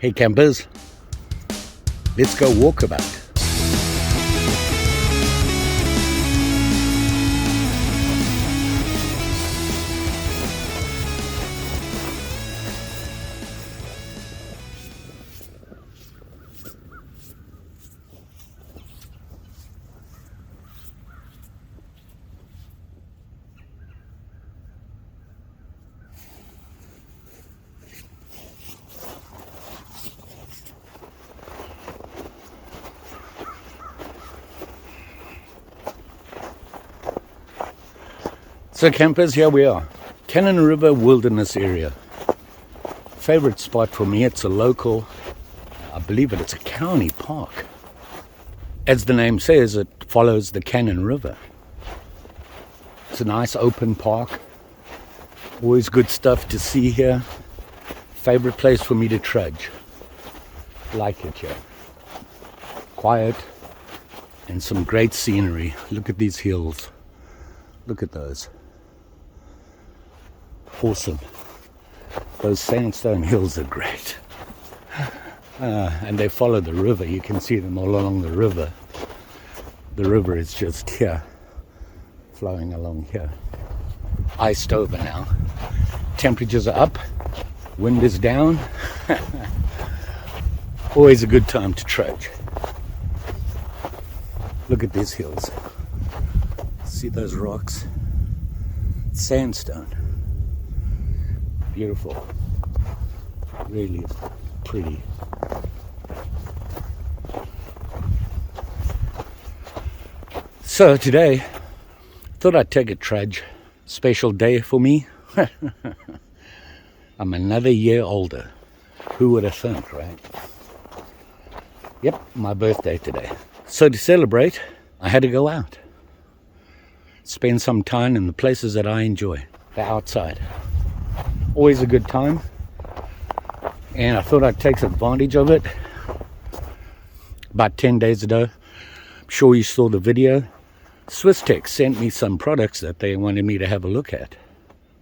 Hey campers, let's go walkabout. So campers, here we are, Cannon River Wilderness area. Favorite spot for me. It's a local, I believe it's a county park. As the name says, it follows the Cannon River. It's a nice open park. Always good stuff to see here. Favorite place for me to trudge. Like it here. Quiet and some great scenery. Look at these hills. Look at those. Awesome. Those sandstone hills are great. And they follow the river. You can see them all along the river. The river is just here, flowing along here. Iced over now. Temperatures are up. Wind is down. Always a good time to trudge. Look at these hills. See those rocks? Sandstone. Beautiful. Really pretty. So today, thought I'd take a trudge. Special day for me. I'm another year older. Who would have thunk, right? Yep, my birthday today. So to celebrate, I had to go out. Spend some time in the places that I enjoy. The outside. Always a good time. And I thought I'd take advantage of it. About 10 days ago, I'm sure you saw the video. Swisstech sent me some products that they wanted me to have a look at.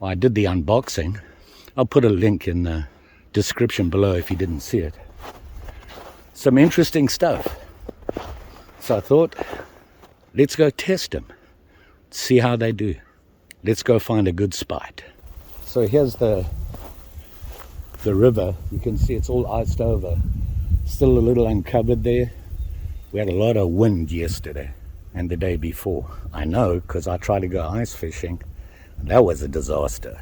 Well, I did the unboxing. I'll put a link in the description below if you didn't see it. Some interesting stuff. So I thought, let's go test them. See how they do. Let's go find a good spot. So here's the river. You can see it's all iced over. Still a little uncovered there. We had a lot of wind yesterday and the day before. I know, because I tried to go ice fishing. That was a disaster.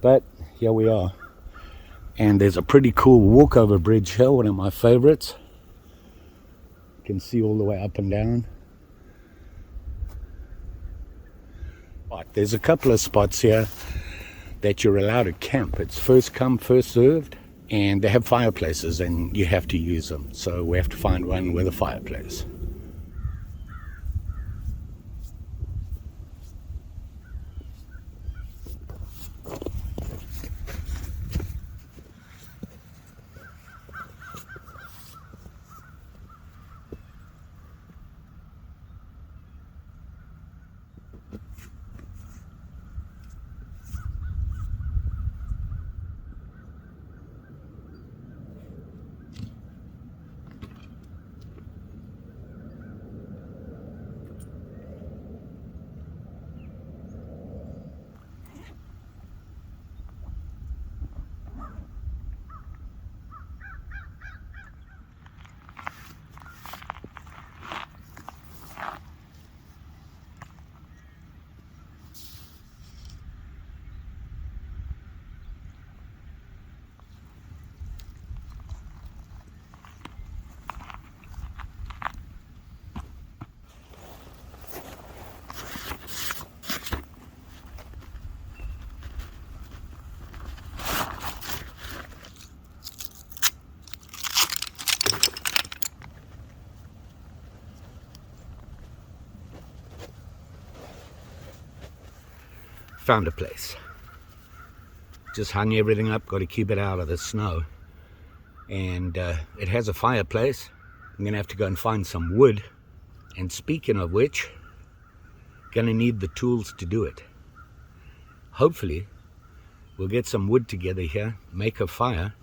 But here we are. And there's a pretty cool walkover bridge here, one of my favorites. You can see all the way up and down. But there's a couple of spots here that you're allowed to camp. It's first come, first served, and they have fireplaces and you have to use them. So we have to find one with a fireplace. Found a place. Just hung everything up, got to keep it out of the snow. And it has a fireplace. I'm going to have to go and find some wood. And speaking of which, going to need the tools to do it. Hopefully, we'll get some wood together here, make a fire,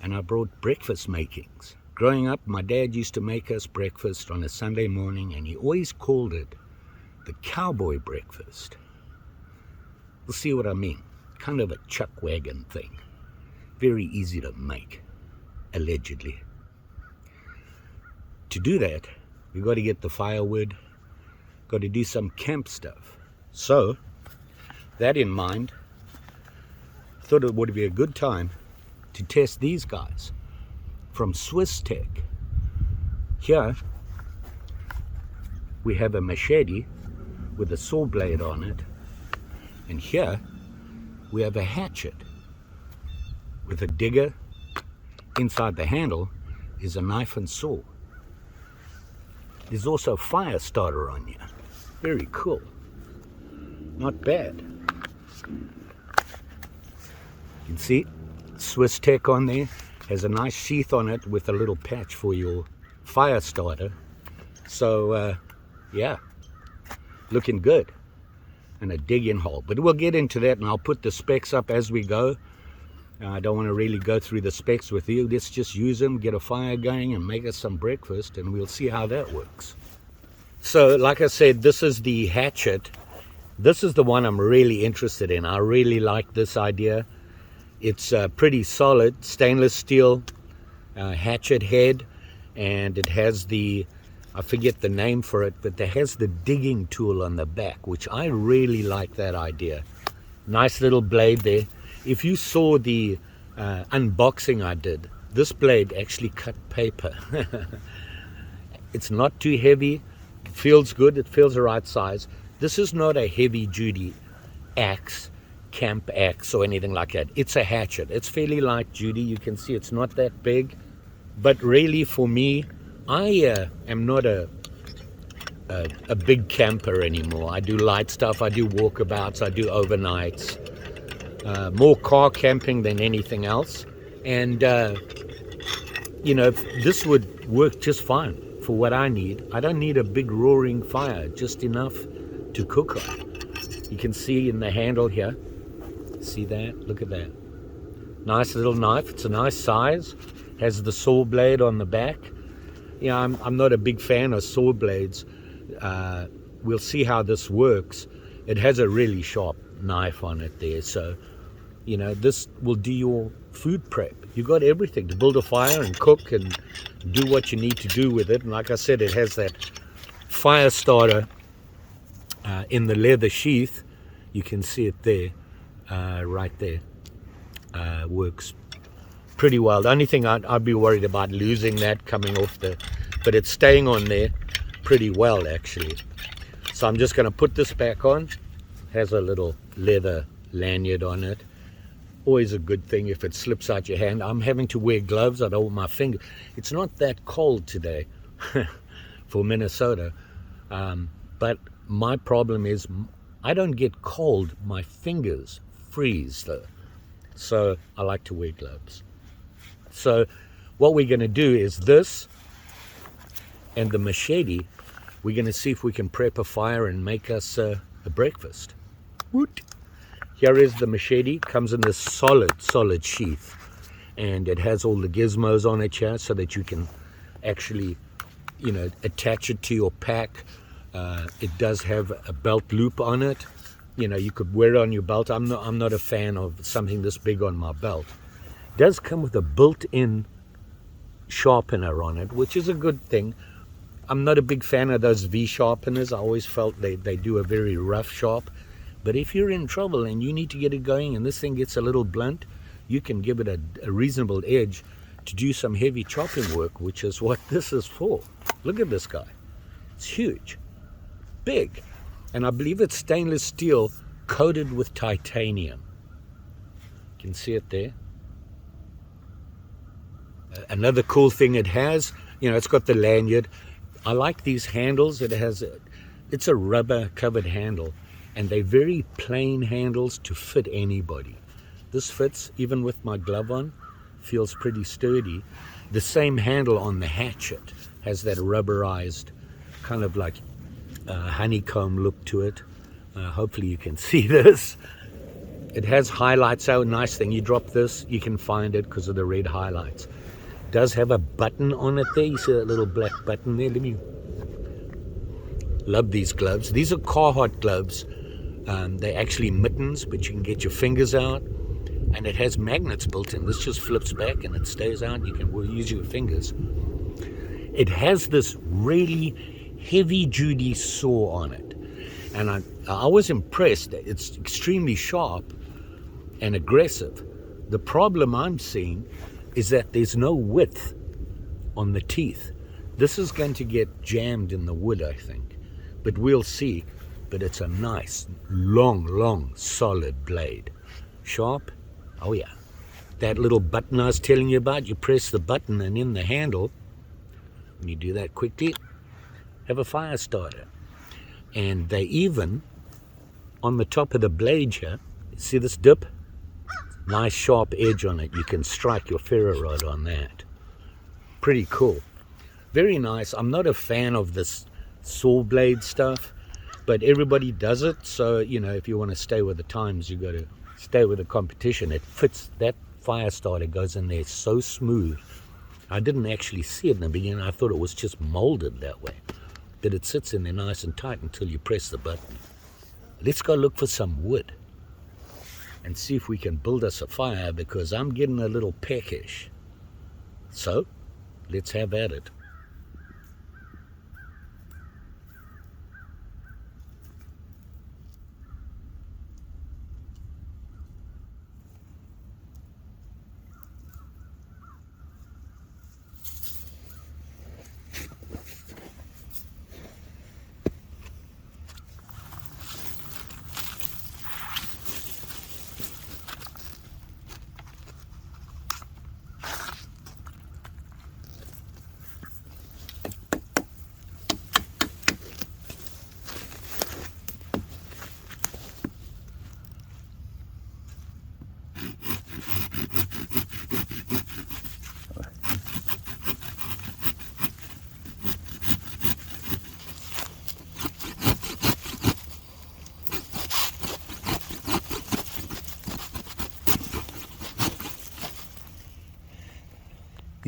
and I brought breakfast makings. Growing up, my dad used to make us breakfast on a Sunday morning, and he always called it the cowboy breakfast. You'll see what I mean. Kind of a chuck wagon thing. Very easy to make, allegedly. To do that, we've got to get the firewood, got to do some camp stuff. So, that in mind, I thought it would be a good time to test these guys from swisstech. Here, we have a machete with a saw blade on it, and here we have a hatchet with a digger. Inside the handle is a knife and saw. There's also a fire starter on here. Very cool. Not bad. You can see swisstech on there. Has a nice sheath on it with a little patch for your fire starter. So, yeah, looking good. And a dig-in hole. But we'll get into that, and I'll put the specs up as we go. I don't want to really go through the specs with you. Let's just use them, get a fire going, and make us some breakfast, and we'll see how that works. So, like I said, this is the hatchet. This is the one I'm really interested in. I really like this idea. It's pretty solid, stainless steel hatchet head, and it has the, I forget the name for it, but it has the digging tool on the back, which I really like that idea. Nice little blade there. If you saw the unboxing I did, this blade actually cut paper. It's not too heavy, it feels good, it feels the right size. This is not a heavy duty axe, camp axe or anything like that. It's a hatchet. It's fairly light duty. You can see it's not that big, but really for me, I am not a big camper anymore. I do light stuff, I do walkabouts, I do overnights. More car camping than anything else, and you know, this would work just fine for what I need. I don't need a big roaring fire, just enough to cook on. You can see in the handle here, see that? Look at that. Nice little knife. It's a nice size. Has the saw blade on the back. You know, I'm not a big fan of saw blades. We'll see how this works. It has a really sharp knife on it there, so you know, this will do your food prep. You got everything to build a fire and cook and do what you need to do with it. And like I said, it has that fire starter in the leather sheath. You can see it there, right there. Works pretty well. The only thing I'd be worried about losing that coming off but it's staying on there pretty well actually. So I'm just going to put this back on. Has a little leather lanyard on it. Always a good thing if it slips out your hand. I'm having to wear gloves. I don't want my finger. It's not that cold today for Minnesota. But my problem is I don't get cold. My fingers freeze though. So I like to wear gloves. So what we're going to do is this and the machete. We're going to see if we can prep a fire and make us a breakfast. Woot. Here is the machete. Comes in this solid sheath, and it has all the gizmos on it here so that you can actually, you know, attach it to your pack. It does have a belt loop on it. You know, you could wear it on your belt. I'm not a fan of something this big on my belt. It does come with a built-in sharpener on it, which is a good thing. I'm not a big fan of those V sharpeners. I always felt they do a very rough sharp. But if you're in trouble and you need to get it going and this thing gets a little blunt, you can give it a reasonable edge to do some heavy chopping work, which is what this is for. Look at this guy. It's huge, big. And I believe it's stainless steel coated with titanium. You can see it there. Another cool thing it has, you know, it's got the lanyard. I like these handles. It's a rubber covered handle. And they're very plain handles to fit anybody. This fits even with my glove on, feels pretty sturdy. The same handle on the hatchet has that rubberized kind of like honeycomb look to it. Hopefully you can see this. It has highlights. So nice thing, you drop this, you can find it because of the red highlights. It does have a button on it there. You see that little black button there? Love these gloves. These are Carhartt gloves. They're actually mittens, but you can get your fingers out. And it has magnets built in. This just flips back and it stays out. You can use your fingers. It has this really heavy-duty saw on it. And I was impressed. It's extremely sharp and aggressive. The problem I'm seeing is that there's no width on the teeth. This is going to get jammed in the wood, I think. But we'll see. But it's a nice, long, solid blade. Sharp. Oh yeah. That little button I was telling you about, you press the button and in the handle, when you do that quickly, have a fire starter. And they even, on the top of the blade here, see this dip? Nice sharp edge on it. You can strike your ferro rod on that. Pretty cool. Very nice. I'm not a fan of this saw blade stuff, but everybody does it. So, you know, if you want to stay with the times, you got to stay with the competition. It fits. That fire starter goes in there so smooth. I didn't actually see it in the beginning. I thought it was just molded that way. But it sits in there nice and tight until you press the button. Let's go look for some wood and see if we can build us a fire, because I'm getting a little peckish. So, let's have at it.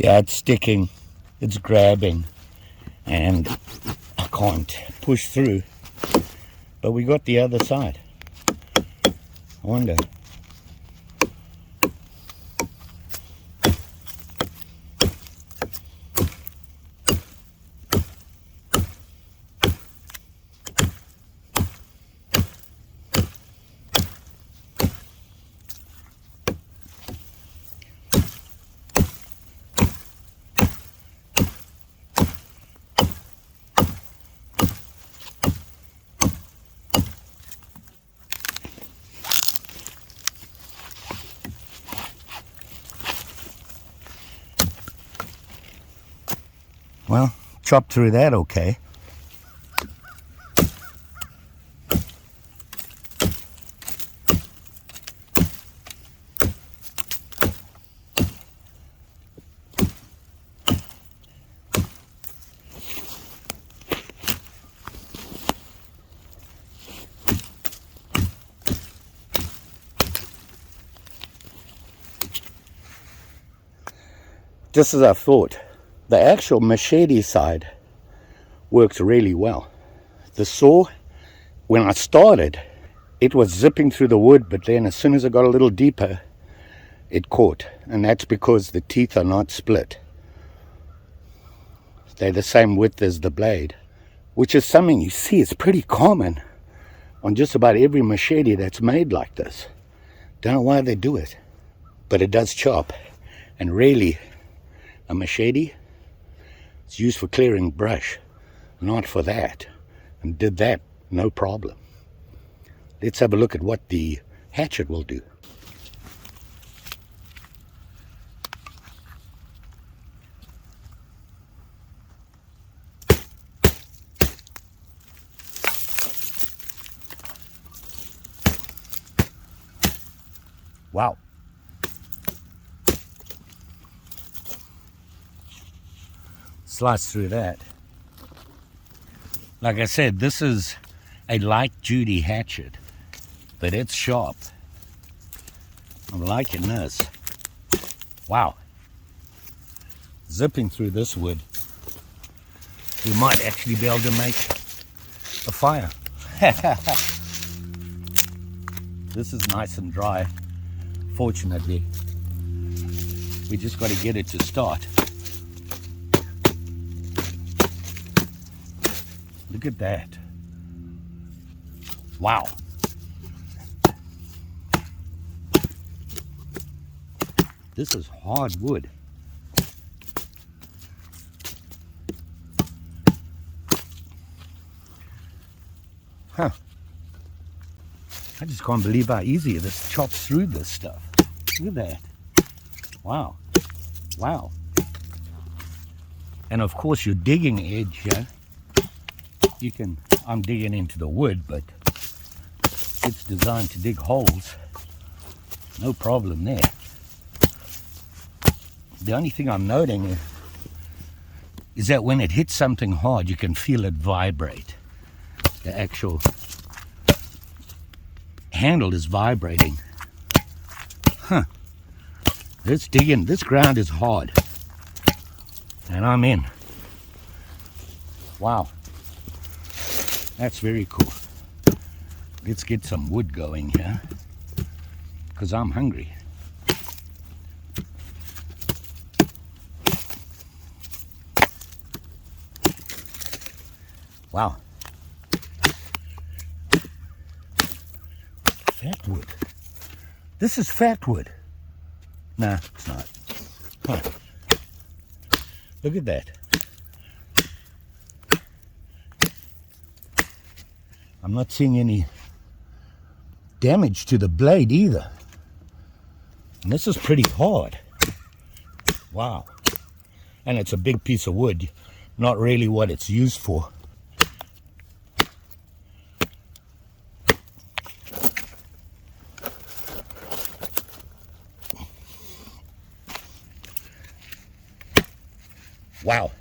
Yeah, it's sticking, it's grabbing, and I can't push through. But we got the other side. I wonder. Well, chop through that okay. Just as I thought. The actual machete side works really well. The saw, when I started, it was zipping through the wood, but then as soon as I got a little deeper, it caught. And that's because the teeth are not split. They're the same width as the blade, which is something you see is pretty common on just about every machete that's made like this. Don't know why they do it, but it does chop. And really, a machete, it's used for clearing brush, not for that. And did that, no problem. Let's have a look at what the hatchet will do. Wow. Slice through that. Like I said, this is a light duty hatchet, but it's sharp. I'm liking this. Wow. Zipping through this wood, we might actually be able to make a fire. This is nice and dry. Fortunately, we just got to get it to start. Look at that. Wow. This is hard wood. Huh. I just can't believe how easy this chops through this stuff. Look at that. Wow. Wow. And of course your digging edge, you can, I'm digging into the wood, but it's designed to dig holes. No problem there. The only thing I'm noting is that when it hits something hard, you can feel it vibrate. The actual handle is vibrating. Huh. This digging, this ground is hard. And I'm in. Wow. That's very cool. Let's get some wood going here, because I'm hungry. Wow. Fat wood. This is fat wood. Nah, it's not. Huh. Look at that. I'm not seeing any damage to the blade either. And this is pretty hard. Wow. And it's a big piece of wood. Not really what it's used for. Wow.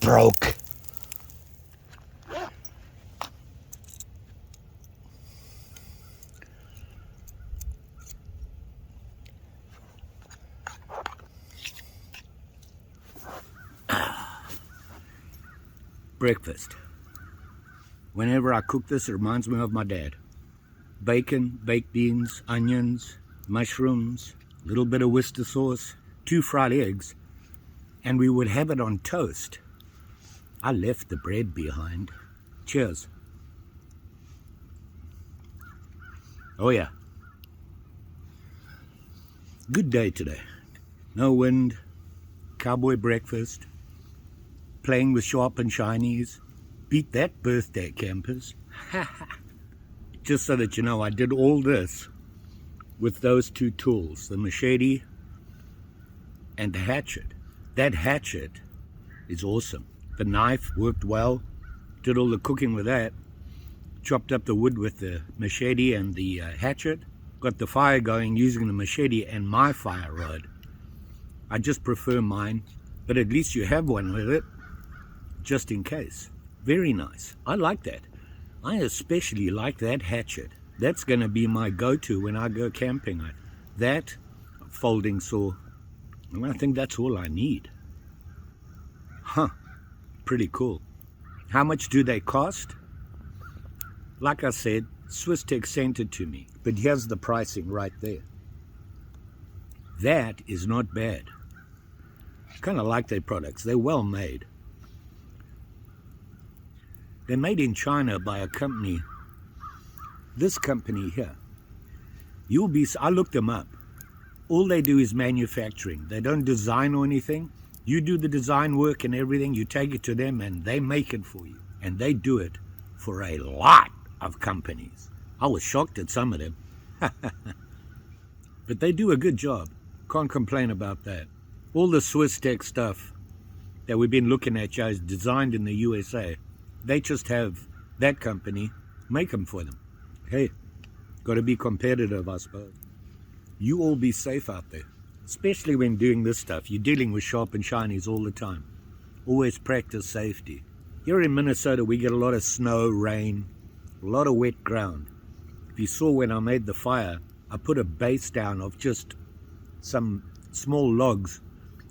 Broke. Breakfast. Whenever I cook this, it reminds me of my dad. Bacon, baked beans, onions, mushrooms, a little bit of Worcester sauce, 2 fried eggs, and we would have it on toast. I left the bread behind. Cheers. Oh yeah. Good day today. No wind, cowboy breakfast, playing with sharp and shinies. Beat that, birthday campers. Just so that you know, I did all this with those 2 tools, the machete and the hatchet. That hatchet is awesome. The knife worked well, did all the cooking with that, chopped up the wood with the machete and the hatchet, got the fire going using the machete and my fire rod. I just prefer mine, but at least you have one with it, just in case. Very nice. I like that. I especially like that hatchet. That's going to be my go-to when I go camping. That folding saw, and I think that's all I need. Huh. Pretty cool. How much do they cost? Like I said, SwissTech sent it to me, but here's the pricing right there. That is not bad. Kind of like their products. They're well made. They're made in China by a company. This company here. I looked them up. All they do is manufacturing. They don't design or anything. You do the design work and everything. You take it to them and they make it for you. And they do it for a lot of companies. I was shocked at some of them. But they do a good job. Can't complain about that. All the SwissTech stuff that we've been looking at is designed in the USA. They just have that company make them for them. Hey, got to be competitive, I suppose. You all be safe out there, especially when doing this stuff. You're dealing with sharp and shinies all the time. Always practice safety. Here in Minnesota, we get a lot of snow, rain, a lot of wet ground. If you saw when I made the fire, I put a base down of just some small logs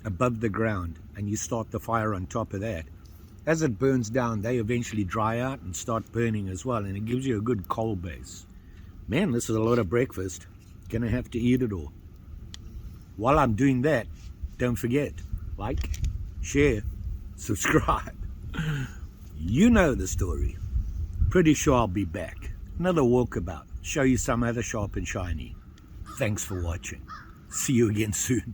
above the ground, and you start the fire on top of that. As it burns down, they eventually dry out and start burning as well, and it gives you a good coal base. Man, this is a lot of breakfast. Gonna have to eat it all. While I'm doing that, don't forget, like, share, subscribe. You know the story. Pretty sure I'll be back. Another walkabout. Show you some other sharp and shiny. Thanks for watching. See you again soon.